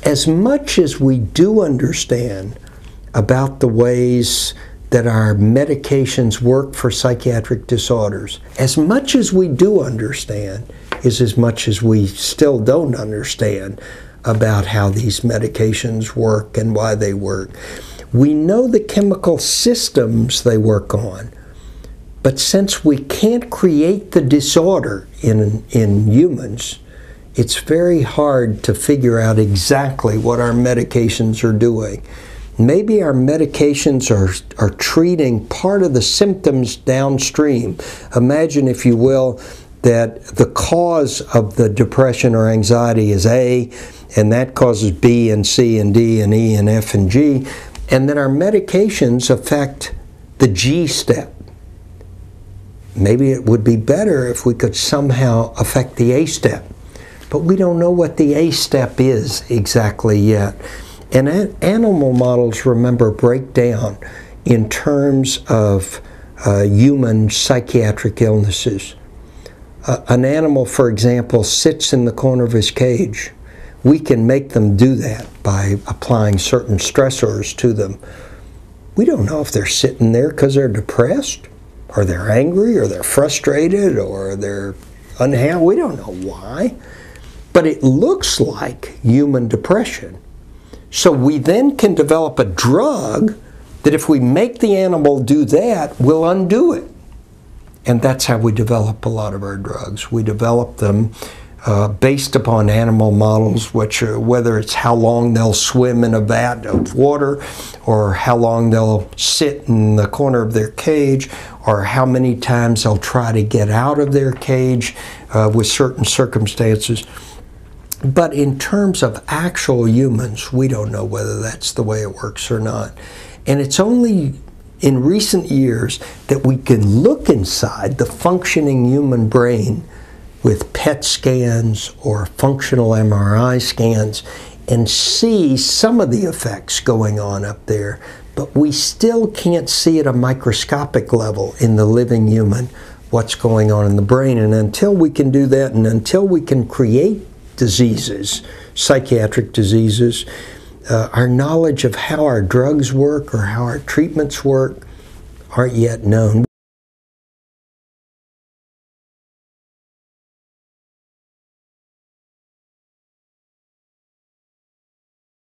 as much as we do understand about the ways that our medications work for psychiatric disorders, as much as we do understand is as much as we still don't understand about how these medications work and why they work. We know the chemical systems they work on, but since we can't create the disorder in humans, it's very hard to figure out exactly what our medications are doing. Maybe our medications are treating part of the symptoms downstream. Imagine, if you will, that the cause of the depression or anxiety is A, and that causes B and C and D and E and F and G, and then our medications affect the G step. Maybe it would be better if we could somehow affect the A step, but we don't know what the A step is exactly yet. And animal models, remember, break down in terms of human psychiatric illnesses. An animal, for example, sits in the corner of his cage. We can make them do that by applying certain stressors to them. We don't know if they're sitting there because they're depressed, or they're angry, or they're frustrated, or they're unhappy. We don't know why. But it looks like human depression. So we then can develop a drug that, if we make the animal do that, will undo it. And that's how we develop a lot of our drugs. We develop them based upon animal models, which are, whether it's how long they'll swim in a vat of water, or how long they'll sit in the corner of their cage, or how many times they'll try to get out of their cage with certain circumstances. But in terms of actual humans, we don't know whether that's the way it works or not. And it's only in recent years that we can look inside the functioning human brain with PET scans or functional MRI scans and see some of the effects going on up there. But we still can't see at a microscopic level in the living human what's going on in the brain. And until we can do that, and until we can create diseases, psychiatric diseases, our knowledge of how our drugs work or how our treatments work aren't yet known.